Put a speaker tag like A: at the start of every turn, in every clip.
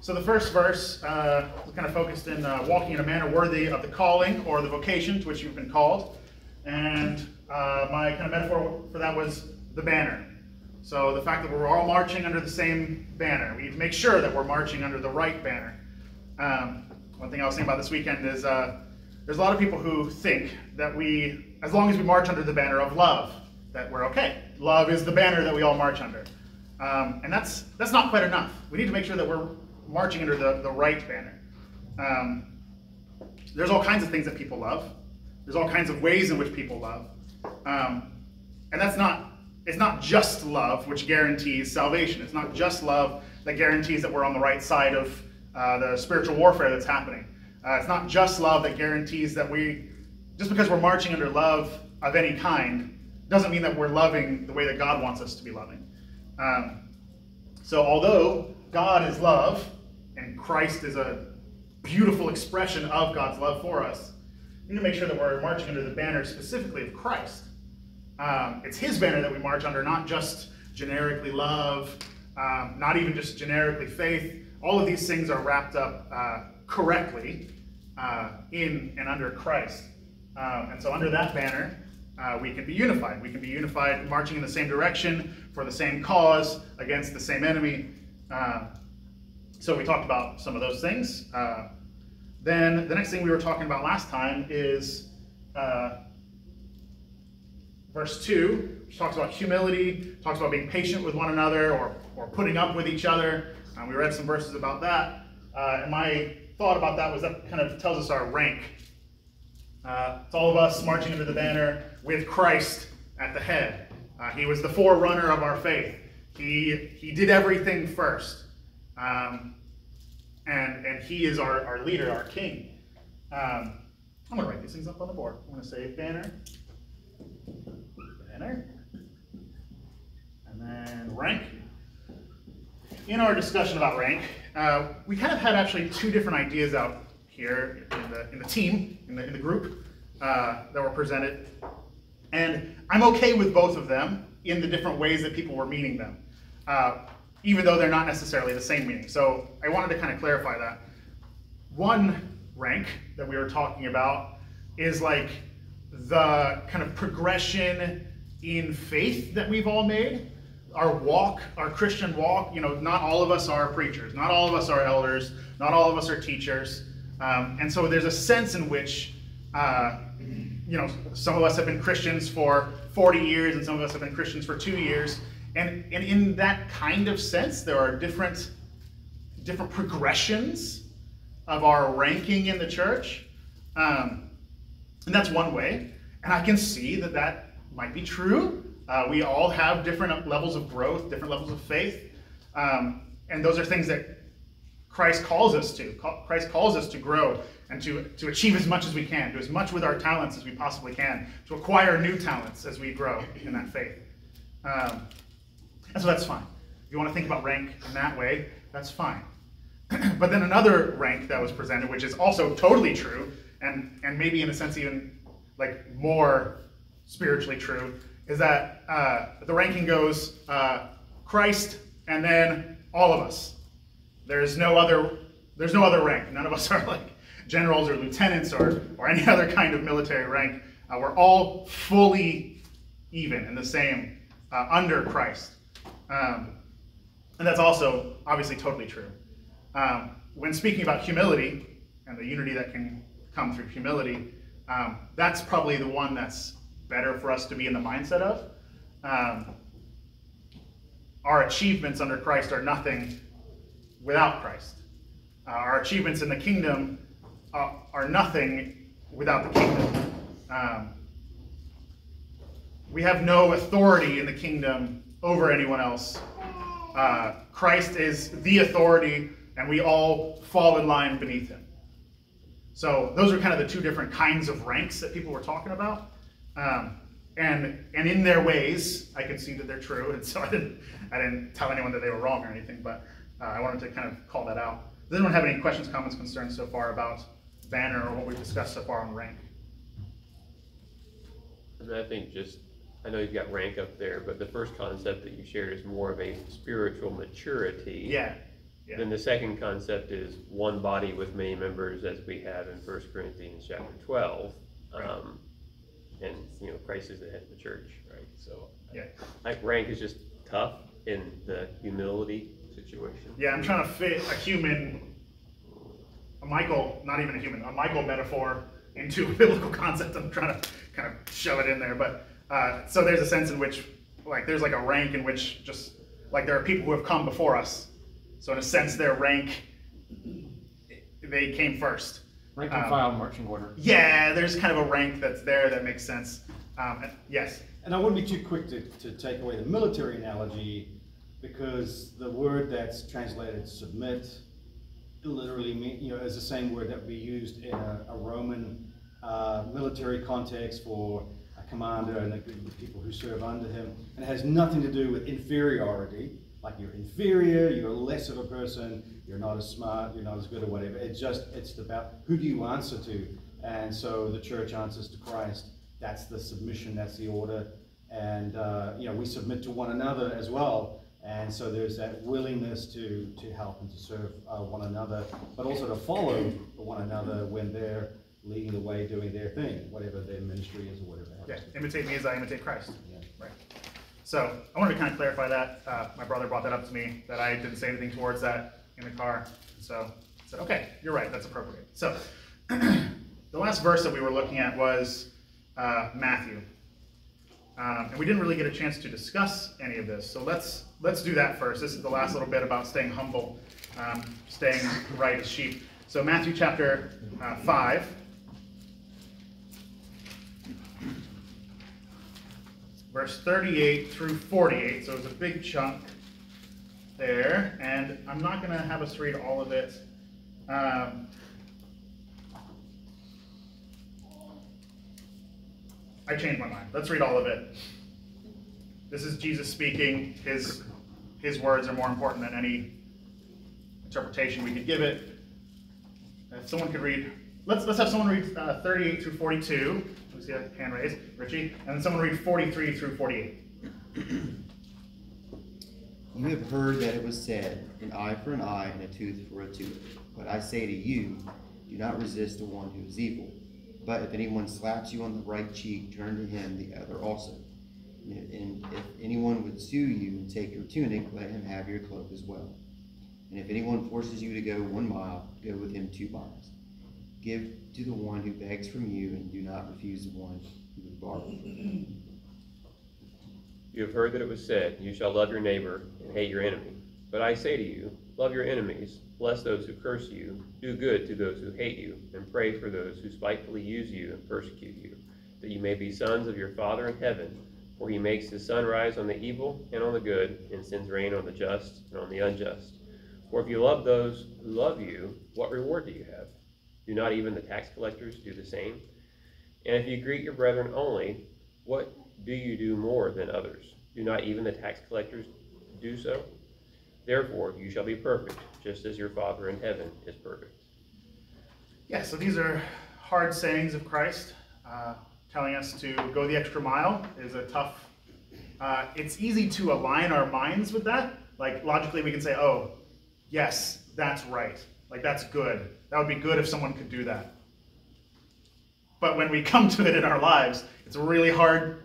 A: So the first verse was kind of focused in walking in a manner worthy of the calling or the vocation to which you've been called. And my kind of metaphor for that was the banner. So the fact that we're all marching under the same banner. We need to make sure that we're marching under the right banner. One thing I was thinking about this weekend is there's a lot of people who think that we, as long as we march under the banner of love, that we're okay. Love is the banner that we all march under. And that's not quite enough. We need to make sure that we're marching under the right banner. There's all kinds of things that people love. There's all kinds of ways in which people love. And it's not just love which guarantees salvation. It's not just love that guarantees that we're on the right side of the spiritual warfare that's happening. It's not just love that guarantees that just because we're marching under love of any kind, doesn't mean that we're loving the way that God wants us to be loving. So although God is love, and Christ is a beautiful expression of God's love for us, we need to make sure that we're marching under the banner specifically of Christ. It's his banner that we march under, not just generically love, not even just generically faith. All of these things are wrapped up correctly in and under Christ. And so under that banner, we can be unified. We can be unified marching in the same direction for the same cause against the same enemy. So we talked about some of those things. Then the next thing we were talking about last time is verse 2, which talks about humility, talks about being patient with one another or putting up with each other. We read some verses about that. And my thought about that was that kind of tells us our rank. It's all of us marching under the banner with Christ at the head. He was the forerunner of our faith. He did everything first. And he is our leader, our king. I'm going to write these things up on the board. I'm going to say banner, and then rank. In our discussion about rank, we kind of had actually two different ideas out here in the team, in the group that were presented. And I'm okay with both of them in the different ways that people were meaning them, even though they're not necessarily the same meaning. So I wanted to kind of clarify that. One rank that we were talking about is like the kind of progression in faith that we've all made. Our walk, our Christian walk, not all of us are preachers, not all of us are elders, not all of us are teachers. And so there's a sense in which, some of us have been Christians for 40 years and some of us have been Christians for 2 years. And in that kind of sense, there are different progressions of our ranking in the church. And that's one way. And I can see that might be true. We all have different levels of growth, different levels of faith. And those are things that Christ calls us to. Christ calls us to grow and to achieve as much as we can, do as much with our talents as we possibly can, to acquire new talents as we grow in that faith. And so that's fine. If you want to think about rank in that way, that's fine. But then another rank that was presented, which is also totally true, and maybe in a sense even like more spiritually true, is that the ranking goes Christ and then all of us. There's no other rank. None of us are like generals or lieutenants or any other kind of military rank. We're all fully even and the same under Christ. And that's also obviously totally true. When speaking about humility and the unity that can come through humility, that's probably the one that's better for us to be in the mindset of. Our achievements under Christ are nothing without Christ. Our achievements in the kingdom are nothing without the kingdom. We have no authority in the kingdom over anyone else. Christ is the authority, and we all fall in line beneath him. So those are kind of the two different kinds of ranks that people were talking about. And in their ways, I can see that they're true, and so I didn't tell anyone that they were wrong or anything, but I wanted to kind of call that out. Does anyone have any questions, comments, concerns so far about banner or what we've discussed so far on rank?
B: And I think I know you've got rank up there, but the first concept that you shared is more of a spiritual maturity.
A: Yeah. Yeah.
B: Then the second concept is one body with many members, as we have in 1 Corinthians chapter 12.
A: Right.
B: And, Christ is the head of the church, right? So
A: Yeah.
B: Rank is just tough in the humility situation.
A: Yeah, I'm trying to fit a Michael metaphor into a biblical concept. I'm trying to kind of shove it in there. But so there's a sense in which, there's a rank in which just, there are people who have come before us. So in a sense, their rank, they came first.
C: Rank and file marching order.
A: Yeah, there's kind of a rank that's there that makes sense. Yes?
C: And I wouldn't be too quick to take away the military analogy, because the word that's translated submit literally is the same word that would be used in a Roman military context for a commander and the people who serve under him. And it has nothing to do with inferiority, like you're inferior, you're less of a person, you're not as smart, you're not as good or whatever. It's about who do you answer to. And so the church answers to Christ. That's the submission, that's the order. And we submit to one another as well. And so there's that willingness to help and to serve one another, but also to follow one another when they're leading the way, doing their thing, whatever their ministry is or whatever.
A: Yeah, imitate me as I imitate Christ.
C: Yeah.
A: Right. So I wanted to kind of clarify that. My brother brought that up to me, that I didn't say anything towards that in the car. So I said, okay, you're right, that's appropriate. So the last verse that we were looking at was Matthew. And we didn't really get a chance to discuss any of this. So let's do that first. This is the last little bit about staying humble, staying right as sheep. So Matthew chapter 5. Verse 38 through 48. So it's a big chunk there. And I'm not going to have us read all of it. I changed my mind. Let's read all of it. This is Jesus speaking. His words are more important than any interpretation we could give it. If someone could read, let's have someone read 38 through 42. We see a hand raised, Richie, and then someone read 43 through 48.
D: You have heard that it was said, an eye for an eye and a tooth for a tooth. But I say to you, do not resist the one who is evil. But if anyone slaps you on the right cheek, turn to him the other also. And if anyone would sue you and take your tunic, let him have your cloak as well. And if anyone forces you to go 1 mile, go with him 2 miles. Give to the one who begs from you, and do not refuse the one who would borrow from you.
B: You have heard that it was said, you shall love your neighbor and hate your enemy. But I say to you, love your enemies, bless those who curse you, do good to those who hate you, and pray for those who spitefully use you and persecute you, that you may be sons of your Father in heaven, for he makes his sun rise on the evil and on the good, and sends rain on the just and on the unjust. For if you love those who love you, what reward do you have? Do not even the tax collectors do the same? And if you greet your brethren only, what do you do more than others? Do not even the tax collectors do so? Therefore, you shall be perfect, just as your Father in heaven is perfect.
A: Yeah, so these are hard sayings of Christ. Telling us to go the extra mile is a tough, it's easy to align our minds with that. Like, logically we can say, oh, yes, that's right. Like, that's good. That would be good if someone could do that. But when we come to it in our lives, it's really hard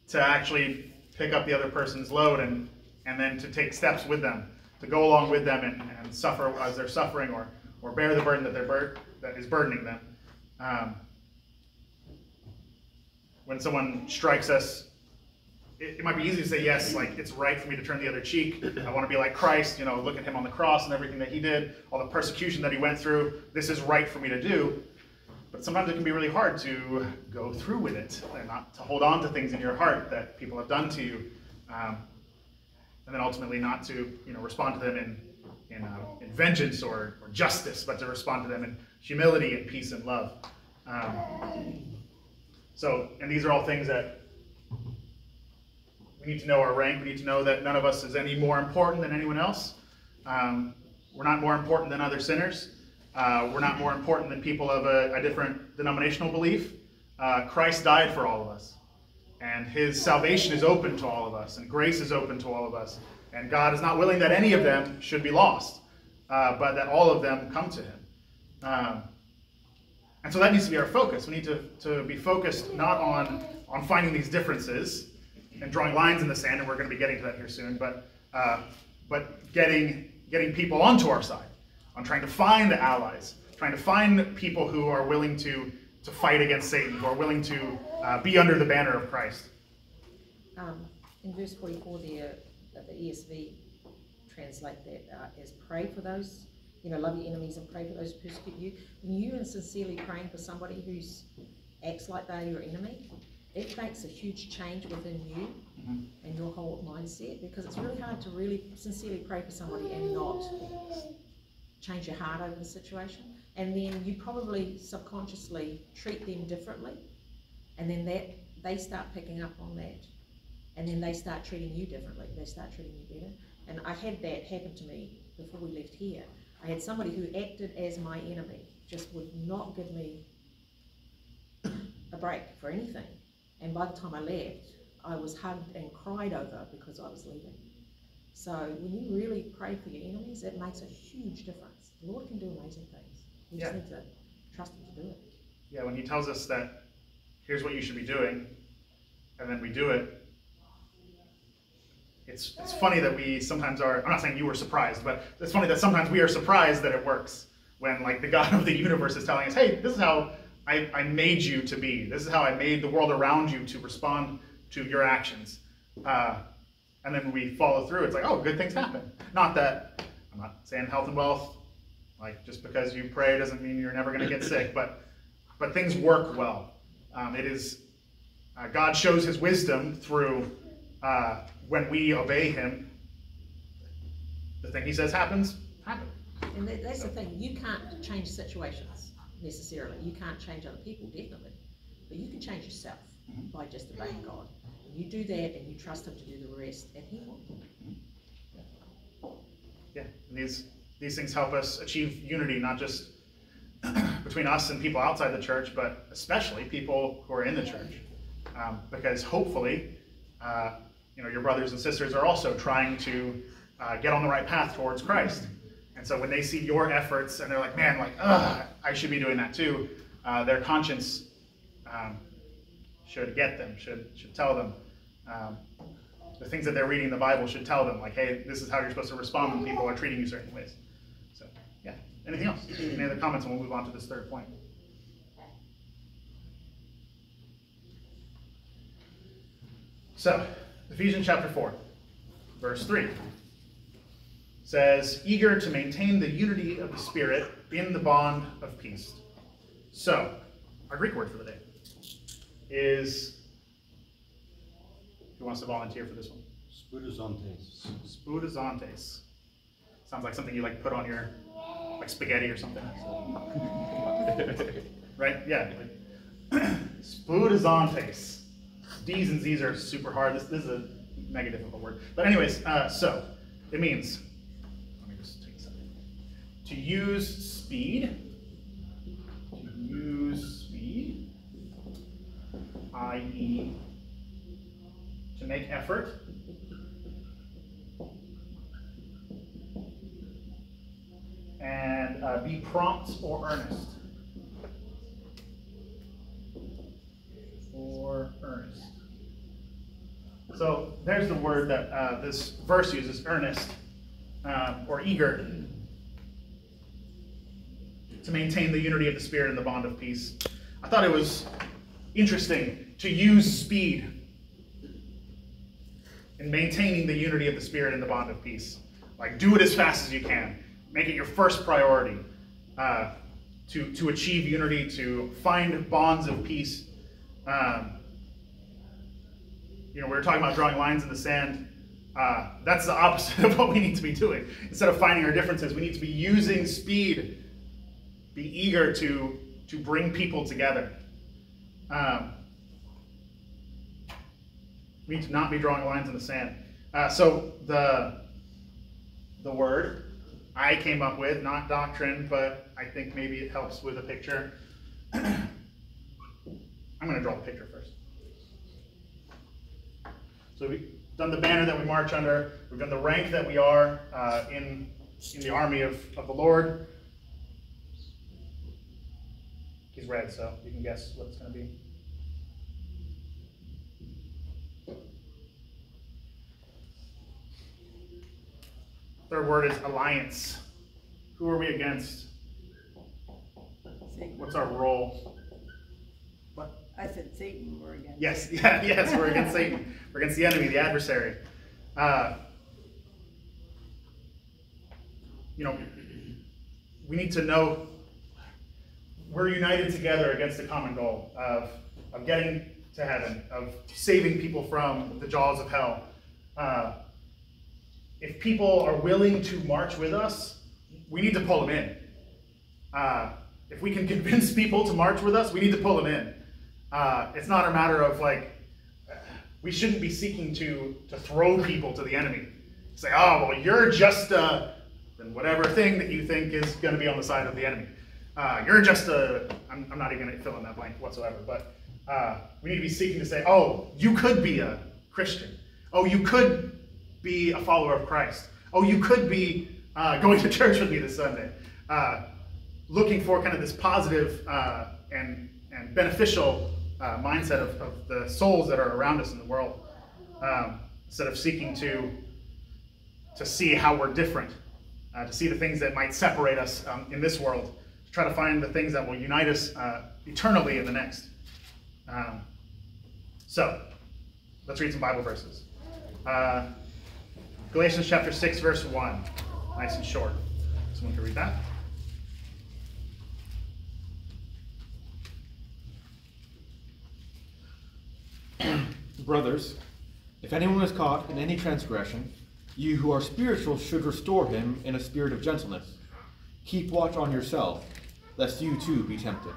A: to actually pick up the other person's load and then to take steps with them, to go along with them and suffer as they're suffering, or bear the burden that is burdening them. When someone strikes us, it might be easy to say, yes, like, it's right for me to turn the other cheek. I want to be like Christ, look at him on the cross and everything that he did, all the persecution that he went through. This is right for me to do. But sometimes it can be really hard to go through with it and not to hold on to things in your heart that people have done to you. And then ultimately not to respond to them in vengeance or justice, but to respond to them in humility and peace and love. And these are all things that we need to know our rank. We need to know that none of us is any more important than anyone else. We're not more important than other sinners. We're not more important than people of a different denominational belief. Christ died for all of us. And his salvation is open to all of us. And grace is open to all of us. And God is not willing that any of them should be lost. but that all of them come to him. And so that needs to be our focus. We need to be focused not on finding these differences and drawing lines in the sand, and we're going to be getting to that here soon, but getting people onto our side, on trying to find allies, trying to find people who are willing to fight against Satan, who are willing to be under the banner of Christ.
E: In verse 44 there, the ESV translate that as pray for those, love your enemies and pray for those who persecute you. When you are sincerely praying for somebody who acts like they're your enemy, it makes a huge change within you and your whole mindset, because it's really hard to really sincerely pray for somebody and not change your heart over the situation. And then you probably subconsciously treat them differently, and then they start picking up on that, and then they start treating you differently. They start treating you better. And I had that happen to me before we left here. I had somebody who acted as my enemy, just would not give me a break for anything. And by the time I left, I was hugged and cried over because I was leaving. So when you really pray for your enemies, it makes a huge difference. The Lord can do amazing things. You just need to trust Him to do it.
A: Yeah, when He tells us that here's what you should be doing, and then we do it, it's funny that we sometimes are, I'm not saying you were surprised, but it's funny that sometimes we are surprised that it works. When like the God of the universe is telling us, hey, this is how I made you to be. This is how I made the world around you to respond to your actions. And then when we follow through, it's like, oh, good things happen. Not that, I'm not saying health and wealth, like just because you pray doesn't mean you're never going to get sick, but things work well. It is, God shows His wisdom through when we obey Him. The thing He says happens.
E: And that's the thing, you can't change situations necessarily. You can't change other people, definitely. But you can change yourself by just obeying God. And you do that and you trust Him to do the rest, and He will.
A: Yeah, and these things help us achieve unity, not just between us and people outside the church, but especially people who are in the church. Because hopefully, your brothers and sisters are also trying to get on the right path towards Christ. And so when they see your efforts and they're like, man, I should be doing that too, their conscience should get them, should tell them. The things that they're reading in the Bible should tell them, like, hey, this is how you're supposed to respond when people are treating you certain ways. So, yeah. Anything else? Any other comments, and we'll move on to this third point. So, Ephesians chapter 4, verse 3 says, eager to maintain the unity of the Spirit in the bond of peace. So, our Greek word for the day is, who wants to volunteer for this one?
C: Spudizontes.
A: Spudizontes. Sounds like something you like put on your, like spaghetti or something. Right? Yeah. Spudizontes. D's and Z's are super hard. This is a mega difficult word. But anyways, so it means, let me just take a second. To use speed, i.e. to make effort, and be prompt or earnest. Or earnest. So there's the word that this verse uses, earnest, or eager, to maintain the unity of the Spirit and the bond of peace. I thought it was interesting to use speed in maintaining the unity of the Spirit and the bond of peace. Like, do it as fast as you can. Make it your first priority to achieve unity, to find bonds of peace. We were talking about drawing lines in the sand. That's the opposite of what we need to be doing. Instead of finding our differences, we need to be using speed. Be eager to bring people together. We need to not be drawing lines in the sand. So the word I came up with, not doctrine, but I think maybe it helps with a picture. I'm going to draw the picture first. So we've done the banner that we march under. We've done the rank that we are in in the army of the Lord. He's red, so you can guess what it's going to be. Third word is alliance. Who are we against?
F: Satan.
A: What's our role? What?
F: I said Satan, we're against.
A: Yes, yes, we're against Satan. We're against the enemy, the adversary. We need to know we're united together against a common goal of getting to heaven, of saving people from the jaws of hell. If people are willing to march with us, we need to pull them in. If we can convince people to march with us, we need to pull them in. It's not a matter of we shouldn't be seeking to throw people to the enemy. Say, oh, well, you're just then whatever thing that you think is going to be on the side of the enemy. You're just I'm not even going to fill in that blank whatsoever, but we need to be seeking to say, oh, you could be a Christian. Oh, you could be a follower of Christ. Oh, you could be going to church with me this Sunday. Looking for kind of this positive and beneficial mindset of the souls that are around us in the world, instead of seeking to see how we're different, to see the things that might separate us in this world, to try to find the things that will unite us eternally in the next. So, let's read some Bible verses. Galatians chapter 6, verse 1. Nice and short. Someone can read that.
G: Brothers, if anyone is caught in any transgression, you who are spiritual should restore him in a spirit of gentleness. Keep watch on yourself, lest you too be tempted.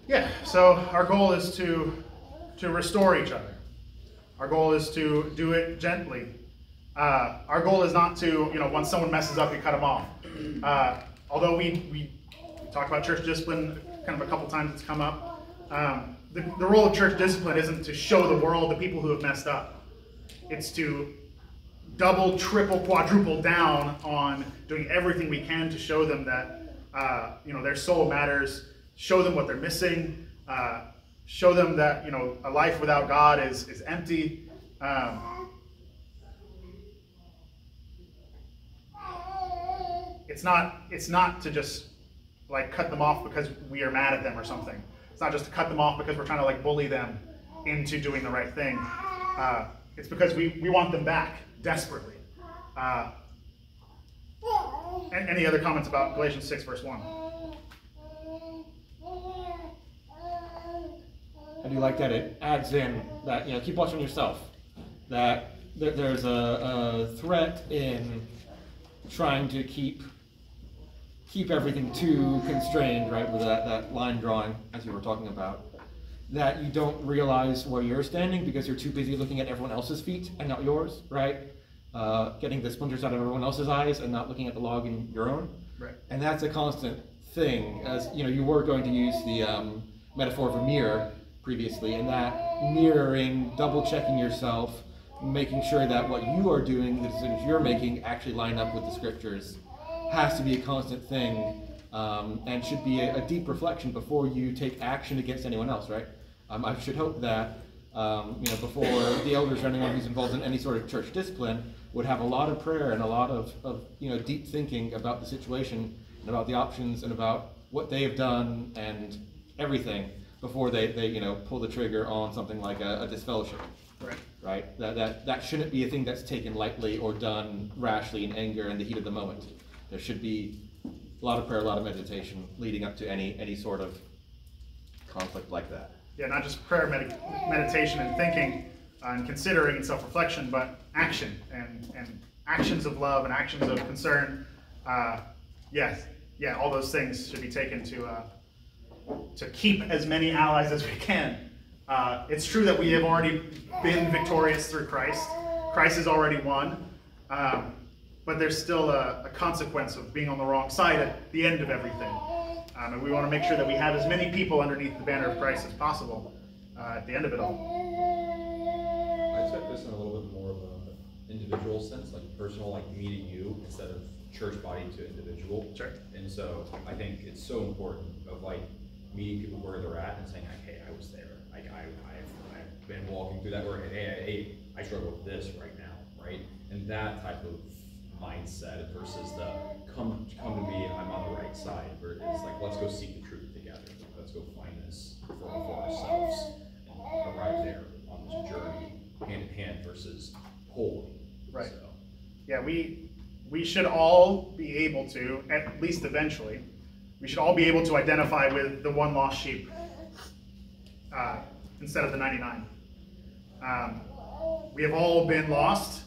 A: Yeah, so our goal is to restore each other. Our goal is to do it gently. Our goal is not to, once someone messes up, you cut them off. Although we talk about church discipline kind of a couple times, it's come up. The role of church discipline isn't to show the world the people who have messed up. It's to double, triple, quadruple down on doing everything we can to show them that their soul matters, show them what they're missing, show them that a life without God is empty. It's not to just cut them off because we are mad at them or something. It's not just to cut them off because we're trying to bully them into doing the right thing. It's because we want them back desperately. And any other comments about Galatians 6 verse 1?
G: I do like that it adds in that, keep watching yourself. That there's a threat in trying to keep everything too constrained, right, with that line drawing, as you were talking about. That you don't realize where you're standing because you're too busy looking at everyone else's feet and not yours, right? Getting the splinters out of everyone else's eyes and not looking at the log in your own.
A: Right.
G: And that's a constant thing. As you were going to use the metaphor of a mirror previously, and that mirroring, double checking yourself, making sure that what you are doing, the decisions you're making, actually line up with the scriptures, has to be a constant thing, and should be a deep reflection before you take action against anyone else, right? I should hope that before the elders or anyone who's involved in any sort of church discipline would have a lot of prayer and a lot of deep thinking about the situation and about the options and about what they have done and everything before they pull the trigger on something like a disfellowship. Right? That shouldn't be a thing that's taken lightly or done rashly in anger in the heat of the moment. There should be a lot of prayer, a lot of meditation leading up to any sort of conflict like that.
A: Yeah, not just prayer, meditation and thinking and considering and self-reflection, but action and actions of love and actions of concern. All those things should be taken to keep as many allies as we can. It's true that we have already been victorious through Christ. Christ has already won. But there's still a consequence of being on the wrong side at the end of everything. And we want to make sure that we have as many people underneath the banner of Christ as possible at the end of it all.
H: I set this in a little bit more of an individual sense, like personal, like me to you, instead of church body to individual.
A: Sure.
H: And so I think it's so important of like meeting people where they're at and saying like, hey, I was there. Like I've been walking through that, or hey, I struggle with this right now, right? And that type of mindset versus the come to me, I'm on the right side, where it's like, let's go seek the truth together. Let's go find this for ourselves and arrive there on this journey, hand in hand versus pulling.
A: Right.
H: So.
A: Yeah, we should all be able to, at least eventually, we should all be able to identify with the one lost sheep instead of the 99. We have all been lost.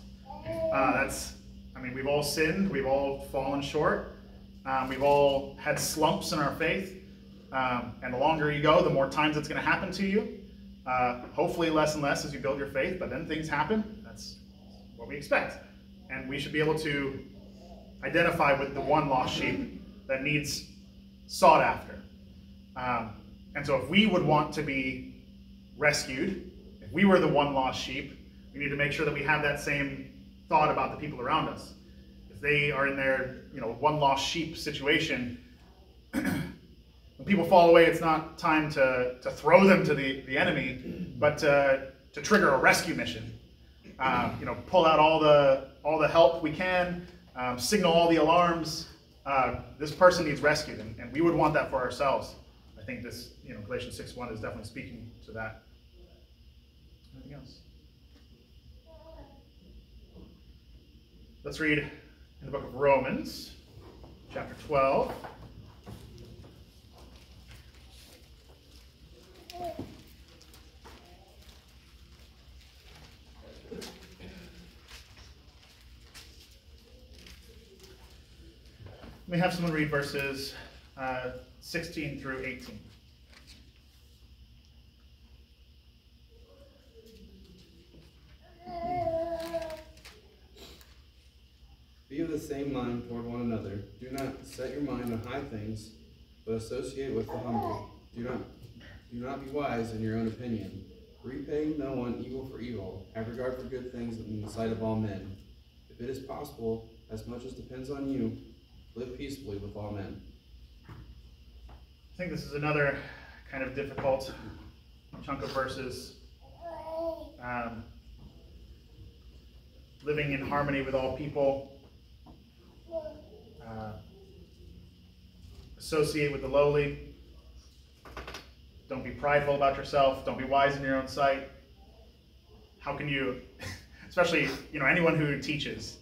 A: We've all sinned. We've all fallen short. We've all had slumps in our faith. And the longer you go, the more times it's going to happen to you. Hopefully less and less as you build your faith, but then things happen. That's what we expect. And we should be able to identify with the one lost sheep that needs sought after. And so if we would want to be rescued, if we were the one lost sheep, we need to make sure that we have that same thought about the people around us. If they are in their one lost sheep situation, when people fall away, it's not time to throw them to the enemy, but to trigger a rescue mission. Pull out all the help we can, signal all the alarms. This person needs rescued, and we would want that for ourselves. I think this, Galatians 6:1 is definitely speaking to that. Anything else? Let's read in the book of Romans, chapter 12. Let me have someone read verses 16 through 18.
I: Be of the same mind toward one another. Do not set your mind on high things, but associate with the humble. Do not be wise in your own opinion. Repay no one evil for evil. Have regard for good things in the sight of all men. If it is possible, as much as depends on you, live peaceably with all men.
A: I think this is another kind of difficult chunk of verses. Living in harmony with all people. Associate with the lowly. Don't be prideful about yourself. Don't be wise in your own sight. How can you, especially anyone who teaches,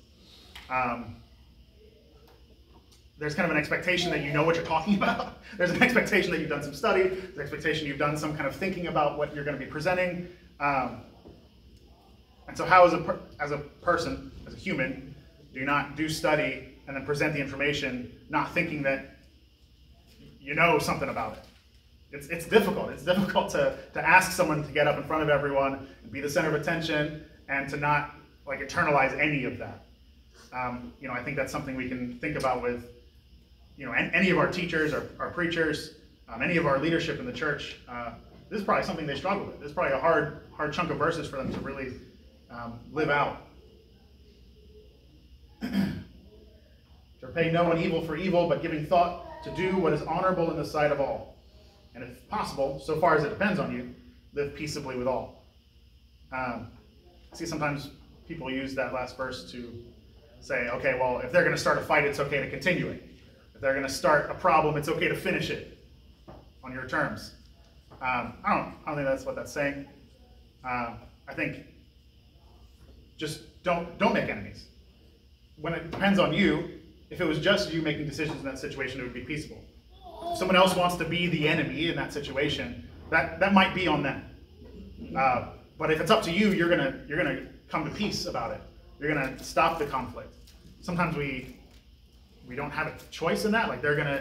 A: there's kind of an expectation that you know what you're talking about. There's an expectation that you've done some study. There's an expectation you've done some kind of thinking about what you're going to be presenting. And so how as a person, as a human, do you not do study and then present the information not thinking that you know something about it? It's difficult. It's difficult to ask someone to get up in front of everyone and be the center of attention and to not internalize any of that. I think that's something we can think about with any of our teachers, our preachers, any of our leadership in the church. This is probably something they struggle with. This is probably a hard chunk of verses for them to really live out. To repay no one evil for evil, but giving thought to do what is honorable in the sight of all. And if possible, so far as it depends on you, live peaceably with all. See, sometimes people use that last verse to say, okay, well, if they're going to start a fight, it's okay to continue it. If they're going to start a problem, it's okay to finish it on your terms. I don't think that's what that's saying. I think just don't make enemies. When it depends on you, if it was just you making decisions in that situation, it would be peaceable. If someone else wants to be the enemy in that situation, that might be on them. But if it's up to you, you're gonna come to peace about it. You're gonna stop the conflict. Sometimes we don't have a choice in that.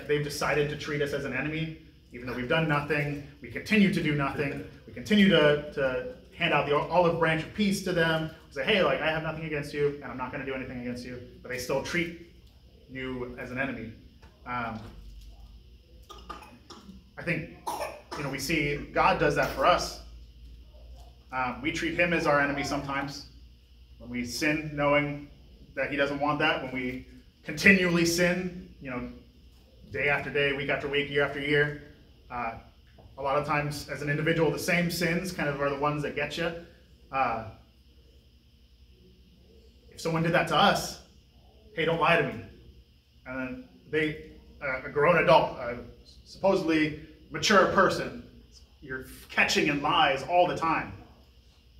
A: They've decided to treat us as an enemy, even though we've done nothing. We continue to do nothing. We continue to hand out the olive branch of peace to them. We say, hey, I have nothing against you, and I'm not going to do anything against you. But they still treat you as an enemy. I think, we see God does that for us. We treat him as our enemy sometimes When we sin knowing that he doesn't want that, when we continually sin, day after day, week after week, year after year, a lot of times as an individual, the same sins kind of are the ones that get you. If someone did that to us, hey, don't lie to me. And then a grown adult, a supposedly mature person, you're catching in lies all the time.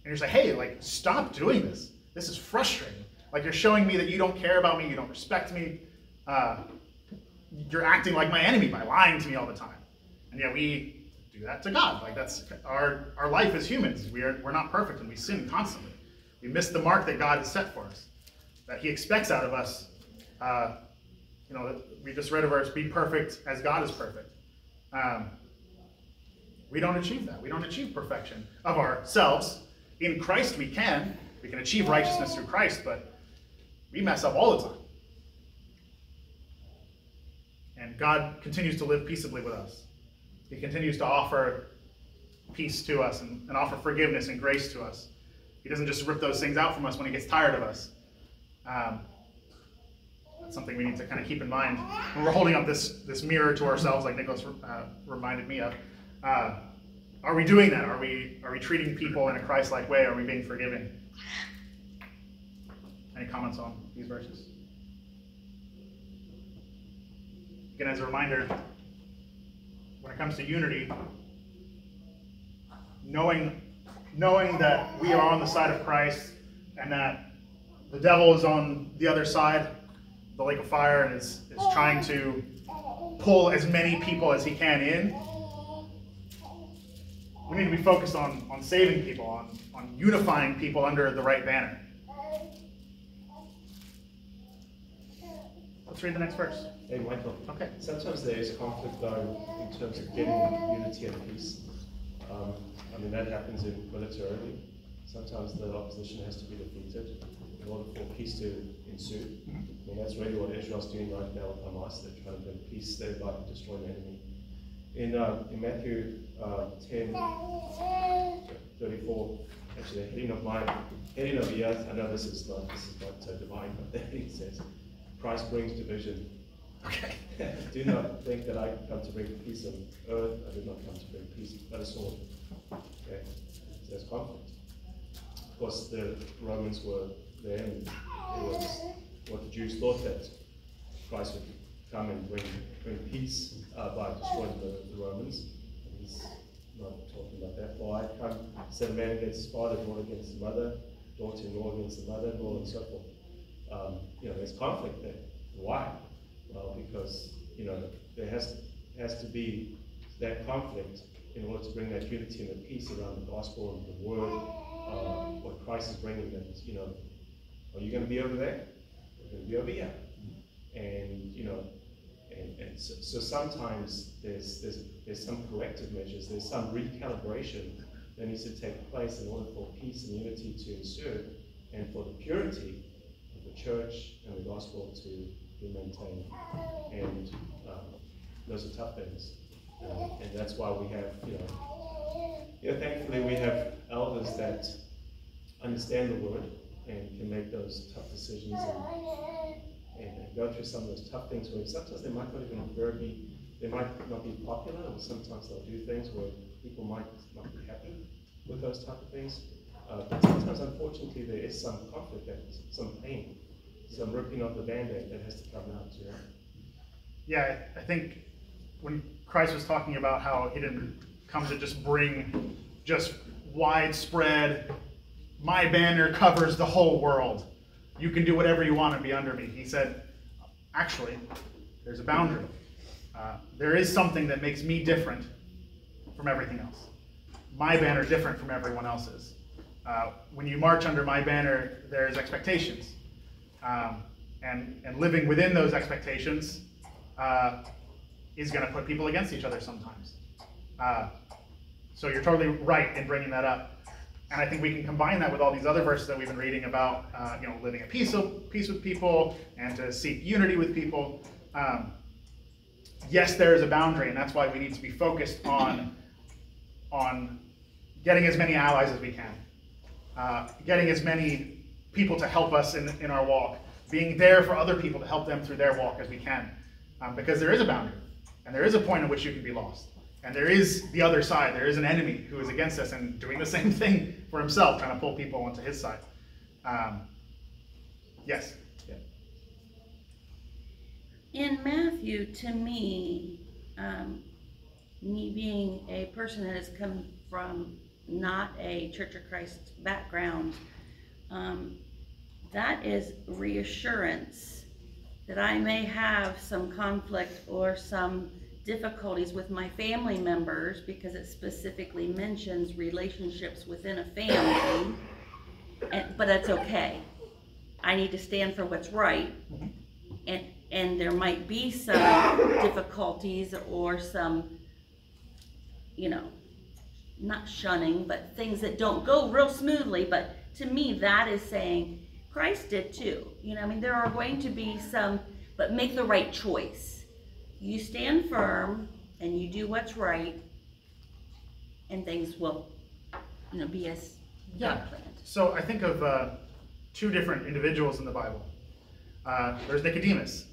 A: And you're saying, hey, like, stop doing this. This is frustrating. Like, you're showing me that you don't care about me, you don't respect me. You're acting like my enemy by lying to me all the time. And yet we do that to God. Like, that's our life as humans. We're not perfect, and we sin constantly. We miss the mark that God has set for us, that he expects out of us. We just read a verse, be perfect as God is perfect. We don't achieve that. We don't achieve perfection of ourselves. In Christ we can. We can achieve righteousness through Christ, but we mess up all the time. And God continues to live peaceably with us. He continues to offer peace to us and offer forgiveness and grace to us. He doesn't just rip those things out from us when he gets tired of us. That's something we need to kind of keep in mind when we're holding up this mirror to ourselves, like Nicholas reminded me of. Are we doing that? Are we treating people in a Christ-like way? Are we being forgiving? Any comments on these verses? Again, as a reminder, when it comes to unity, knowing that we are on the side of Christ and that the devil is on the other side, the lake of fire, and is trying to pull as many people as he can in, we need to be focused on saving people, on unifying people under the right banner. Let's read the next verse.
J: Hey, Michael.
A: Okay.
J: Sometimes there is conflict, though, in terms of getting unity and peace. That happens militarily. Sometimes the opposition has to be defeated in order for peace to ensue. That's really what Israel's doing right now with Hamas. They're trying to bring peace. They're about to destroy the enemy. In Matthew 10, 34, actually, the heading of the earth. I know this is not divine, but there it says, Christ brings division.
A: Okay.
J: Do not think that I come to bring peace on earth. I did not come to bring peace, but a sword. Okay, so there's conflict. Of course, the Romans were there, and it was what the Jews thought, that Christ would come and bring peace by destroying the Romans. And he's not talking about that. For I come, set a man against his father, daughter against his mother, daughter-in-law against the mother-in-law, and so forth. There's conflict there. Why? Well, because there has to be that conflict in order to bring that unity and the peace around the gospel and the word, what Christ is bringing. That are you going to be over there? You're going to be over here. And so sometimes there's some corrective measures. There's some recalibration that needs to take place in order for peace and unity to ensue, and for the purity of the church and the gospel to be maintained. And those are tough things. And that's why we have, thankfully we have elders that understand the word and can make those tough decisions and go through some of those tough things where sometimes they might not even they might not be popular, or sometimes they'll do things where people might not be happy with those type of things. But sometimes, unfortunately, there is some conflict, some pain, some ripping of the band-aid that has to come out.
A: Yeah, I think when Christ was talking about how he didn't come to just bring just widespread, my banner covers the whole world, you can do whatever you want and be under me. He said, actually, there's a boundary. There is something that makes me different from everything else. My banner different from everyone else's. When you march under my banner, there's expectations. And living within those expectations is going to put people against each other sometimes. So you're totally right in bringing that up. And I think we can combine that with all these other verses that we've been reading about, living at peace with people and to seek unity with people. Yes, there is a boundary, and that's why we need to be focused on getting as many allies as we can, getting as many people to help us in our walk, being there for other people to help them through their walk as we can. Because there is a boundary, and there is a point at which you can be lost. And there is the other side. There is an enemy who is against us and doing the same thing for himself, trying to pull people onto his side. Yes? Yeah.
K: In Matthew, to me, me being a person that has come from not a Church of Christ background, that is reassurance that I may have some conflict or some difficulties with my family members, because it specifically mentions relationships within a family, but that's okay. I need to stand for what's right, and there might be some difficulties or some, not shunning, but things that don't go real smoothly. But to me, that is saying Christ did too. There are going to be some, but make the right choice. You stand firm and you do what's right, and things will, be as God planned.
A: So I think of two different individuals in the Bible. There's Nicodemus,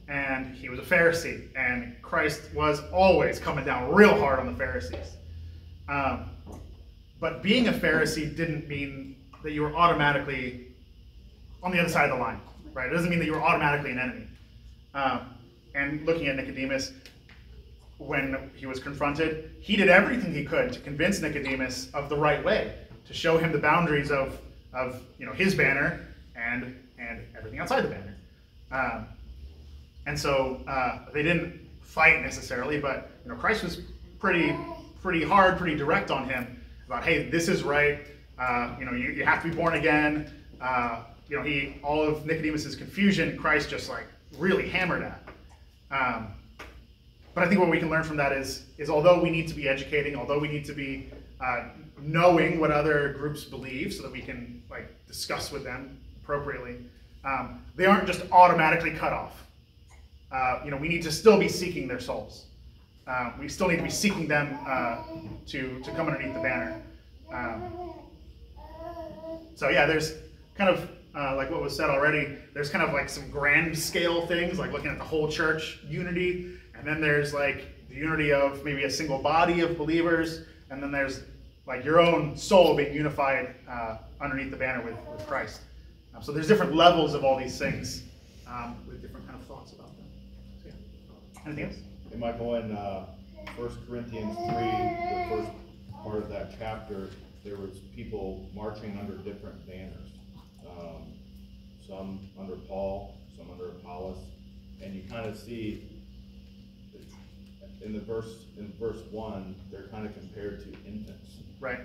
A: and he was a Pharisee, and Christ was always coming down real hard on the Pharisees. But being a Pharisee didn't mean that you were automatically on the other side of the line, right? It doesn't mean that you were automatically an enemy. And looking at Nicodemus, when he was confronted, he did everything he could to convince Nicodemus of the right way, to show him the boundaries of his banner and everything outside the banner. And so they didn't fight necessarily, but Christ was pretty hard, pretty direct on him about, hey, this is right. You have to be born again. All of Nicodemus's confusion, Christ just really hammered at. But I think what we can learn from that is although we need to be educating, although we need to be knowing what other groups believe so that we can discuss with them appropriately, they aren't just automatically cut off. We need to still be seeking their souls. We still need to be seeking them to come underneath the banner. So yeah, there's kind of like what was said already, there's kind of some grand scale things, like looking at the whole church unity, and then there's the unity of maybe a single body of believers, and then there's your own soul being unified underneath the banner with Christ. So there's different levels of all these things with different kind of thoughts about them. So yeah. Anything else?
L: Hey, Michael, in 1 Corinthians 3, the first part of that chapter, there was people marching under different banners. Some under Paul, some under Apollos, and you kind of see in verse 1, they're kind of compared to infants.
A: Right.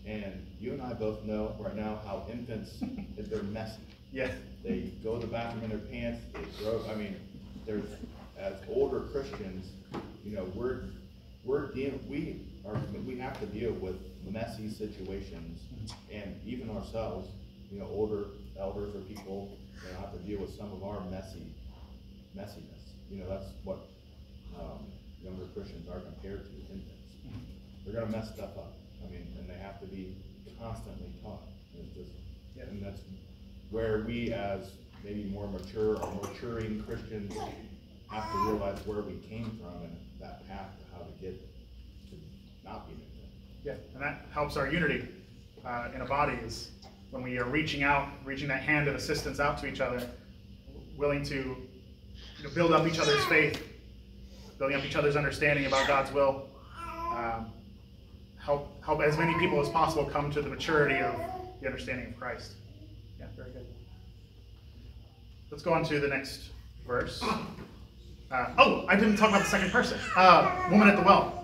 L: And you and I both know right now how infants, they're messy.
A: Yeah.
L: They go to the bathroom in their pants, they throw, there's, as older Christians, we have to deal with messy situations, and even ourselves, older elders or people, have to deal with some of our messiness. That's what younger Christians are compared to infants. They're going to mess stuff up. And they have to be constantly taught. And that's where we, as maybe more mature or maturing Christians, have to realize where we came from and that path to how to get to not be an infant.
A: Yeah, and that helps our unity in a body, is when we are reaching that hand of assistance out to each other, willing to build up each other's faith, building up each other's understanding about God's will, help as many people as possible come to the maturity of the understanding of Christ. Yeah, very good. Let's go on to the next verse. I didn't talk about the second person. Woman at the well.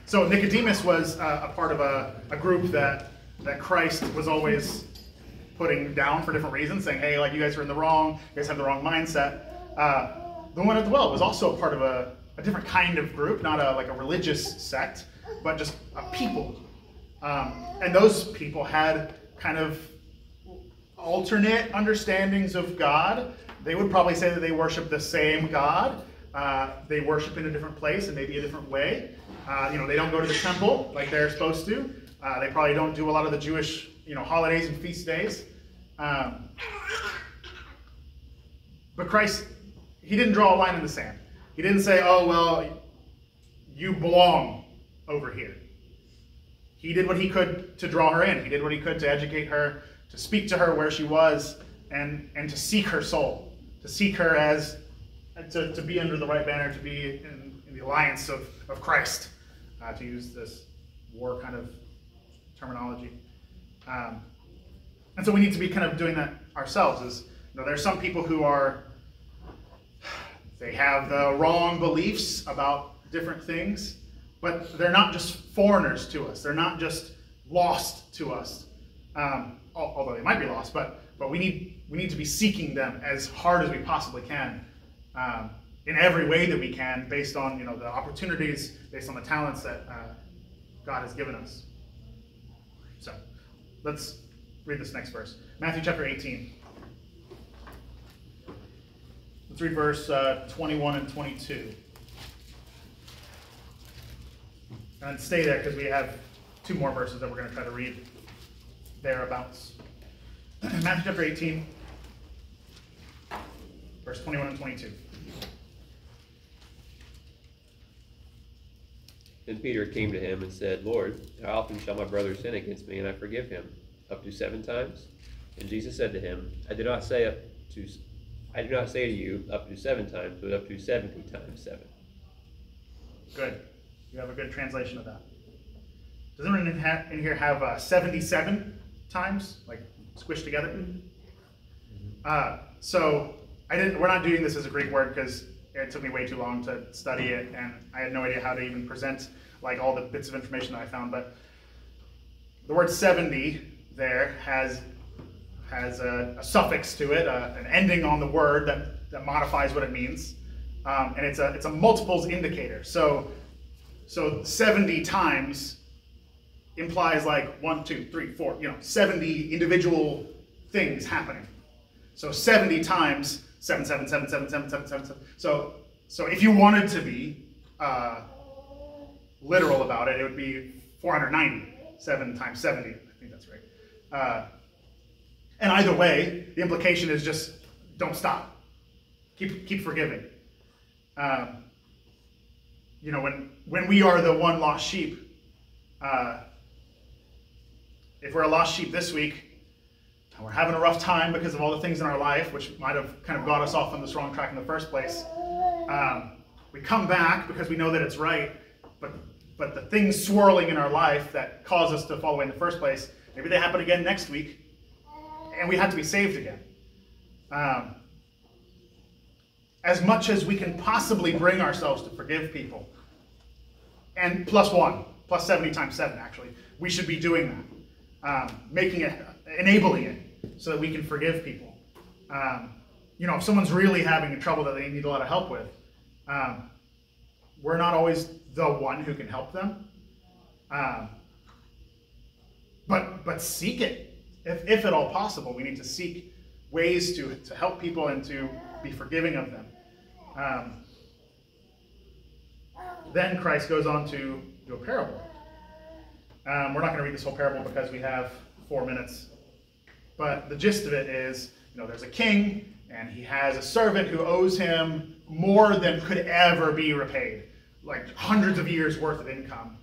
A: So Nicodemus was a part of a group that Christ was always putting down for different reasons, saying, hey, you guys are in the wrong, you guys have the wrong mindset. The woman at the well was also a part of a different kind of group, not a religious sect, but just a people. And those people had kind of alternate understandings of God. They would probably say that they worship the same God. They worship in a different place and maybe a different way. They don't go to the temple like they're supposed to. They probably don't do a lot of the Jewish holidays and feast days. But Christ, he didn't draw a line in the sand. He didn't say, oh, well, you belong over here. He did what he could to draw her in. He did what he could to educate her, to speak to her where she was, and to seek her soul, to seek her as, to be under the right banner, to be in the alliance of Christ, to use this war kind of terminology. And so we need to be kind of doing that ourselves. There's some people who they have the wrong beliefs about different things, but they're not just foreigners to us. They're not just lost to us, although they might be lost, but we need to be seeking them as hard as we possibly can, in every way that we can, based on the opportunities, based on the talents that God has given us. So let's read this next verse. Matthew chapter 18. Let's read verse 21 and 22. And stay there because we have 2 more verses that we're going to try to read thereabouts. Matthew chapter 18, verse 21 and 22.
B: Then Peter came to him and said, Lord, how often shall my brother sin against me and I forgive him? Up to 7 times? And Jesus said to him, I do not say to you up to 7 times, but up to 70 times 7.
A: Good. You have a good translation of that. Does anyone in here have 77 times, like squished together? So we're not doing this as a Greek word because it took me way too long to study it, and I had no idea how to even present like all the bits of information that I found. But the word 70 there has a suffix to it, an ending on the word that modifies what it means, and it's a multiples indicator. So 70 times implies like 1, 2, 3, 4, 70 individual things happening. So 70 times 7, 7, 7, 7, 7, 7, 7, 7. So if you wanted to be literal about it, it would be 490. 7 times 70. I think that's right. And either way, the implication is just don't stop. Keep forgiving. When we are the one lost sheep, if we're a lost sheep this week, and we're having a rough time because of all the things in our life, which might have kind of got us off on this wrong track in the first place, we come back because we know that it's right, but the things swirling in our life that cause us to fall away in the first place, maybe they happen again next week, and we have to be saved again. As much as we can possibly bring ourselves to forgive people, and plus 70 times 7 actually, we should be doing that, enabling it so that we can forgive people. If someone's really having trouble that they need a lot of help with, we're not always the one who can help them, but seek it. If at all possible, we need to seek ways to help people and to be forgiving of them. Then Christ goes on to do a parable. We're not going to read this whole parable because we have 4 minutes. But the gist of it is, there's a king, and he has a servant who owes him more than could ever be repaid. Like hundreds of years worth of income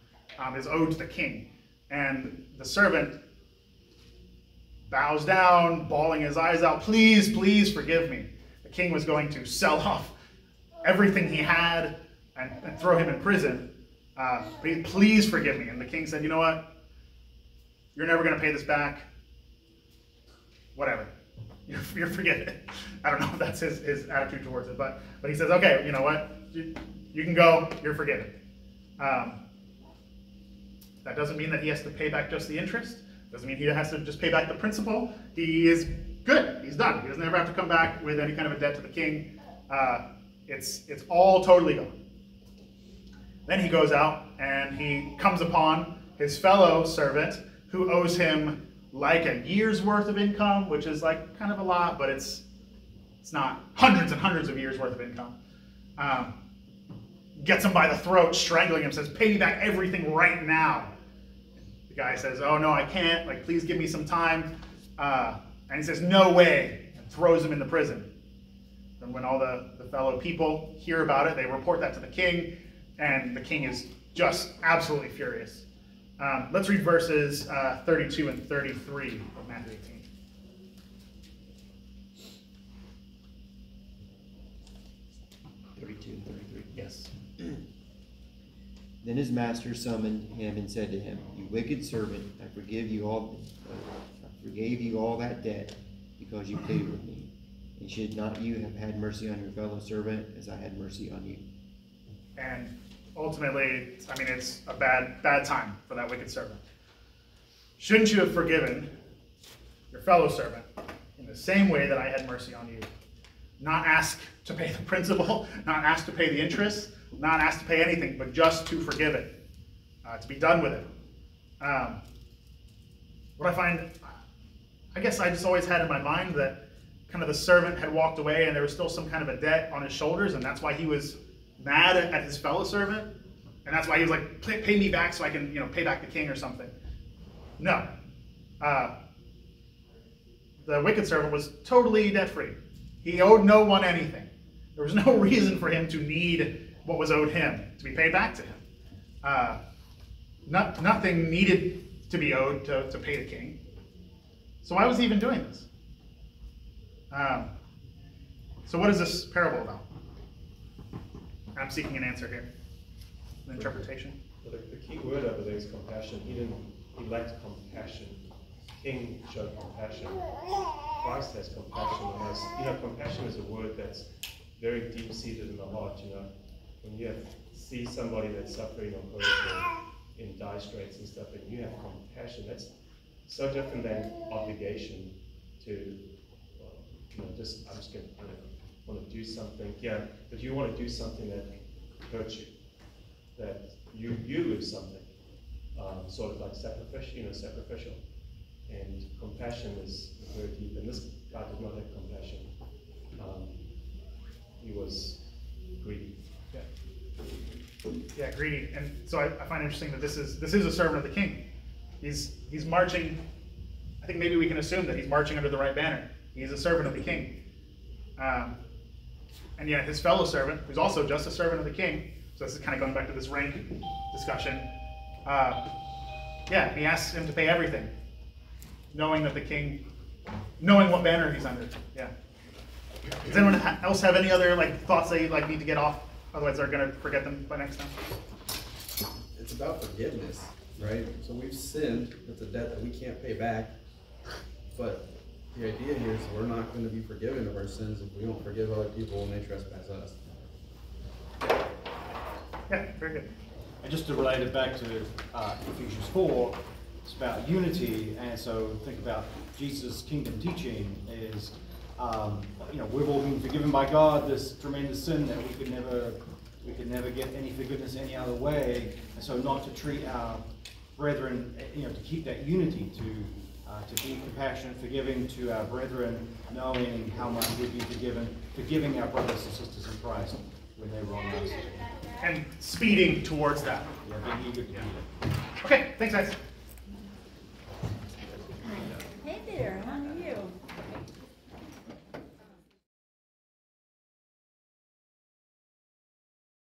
A: is owed to the king. And the servant bows down, bawling his eyes out, please, please forgive me. The king was going to sell off everything he had and throw him in prison. Please forgive me. And the king said, you know what? You're never going to pay this back. Whatever. You're forgiven. I don't know if that's his attitude towards it, but he says, okay, you know what? You can go. You're forgiven. That doesn't mean that he has to pay back just the interest. Doesn't mean he has to just pay back the principal. He is good. He's done. He doesn't ever have to come back with any kind of a debt to the king. It's all totally gone. Then he goes out and he comes upon his fellow servant who owes him like a year's worth of income, which is like kind of a lot, but it's not hundreds and hundreds of years worth of income. Gets him by the throat, strangling him, says, pay me back everything right now. The guy says, oh no, I can't, like, please give me some time. And he says, no way, and throws him into prison. And when all the fellow people hear about it, they report that to the king, and the king is just absolutely furious. Let's read verses 32 and 33 of Matthew 18. Yes.
D: Then his master summoned him and said to him, "You wicked servant, I forgave you all that debt because you pleaded with me. And should not you have had mercy on your fellow servant as I had mercy on you?"
A: And ultimately, I mean, it's a bad time for that wicked servant. Shouldn't you have forgiven your fellow servant in the same way that I had mercy on you? Not ask to pay the principal, not ask to pay the interest, not ask to pay anything, but just to forgive it, to be done with it. What I find, I guess I just always had in my mind that kind of the servant had walked away and there was still some kind of a debt on his shoulders, and that's why he was mad at his fellow servant, and that's why he was like, pay me back so I can, pay back the king or something. No. The wicked servant was totally debt-free. He owed no one anything. There was no reason for him to need what was owed him to be paid back to him. Nothing needed to be owed to pay the king. So why was he even doing this? So what is this parable about? I'm seeking an answer here. An interpretation.
J: Well, the key word over there is compassion. He lacked compassion. King showed compassion. Christ has compassion on us. Compassion is a word that's very deep-seated in the heart. When you see somebody that's suffering or hurt or in dire straits and stuff, and you have compassion, that's so different than obligation to, I'm just going to want to do something. Yeah, but you want to do something that hurts you, that you lose something, sort of like sacrificial. And compassion is very deep, and this guy did not have compassion. He was greedy.
A: Yeah, greedy. And so I find it interesting that this is a servant of the king. He's marching. I think maybe we can assume that he's marching under the right banner. He's a servant of the king. And yet his fellow servant, who's also just a servant of the king, so this is kind of going back to this rank discussion, he asks him to pay everything, knowing that the king, knowing what banner he's under. Yeah. Does anyone else have any other thoughts they need to get off? Otherwise, they're going to forget them by next time.
I: It's about forgiveness, right? So we've sinned. It's a debt that we can't pay back. But the idea here is we're not going to be forgiven of our sins if we don't forgive other people when they trespass us.
A: Yeah, very good.
C: And just to relate it back to Ephesians 4, it's about unity, and so think about Jesus' kingdom teaching is, we've all been forgiven by God, this tremendous sin that we could never get any forgiveness any other way, and so not to treat our brethren, to keep that unity, to be compassionate, forgiving to our brethren, knowing how much we've been forgiving our brothers and sisters in Christ when they wrong us.
A: And speeding towards that.
C: Yeah, being eager to do that.
A: Okay, thanks guys.
K: Hey there, huh?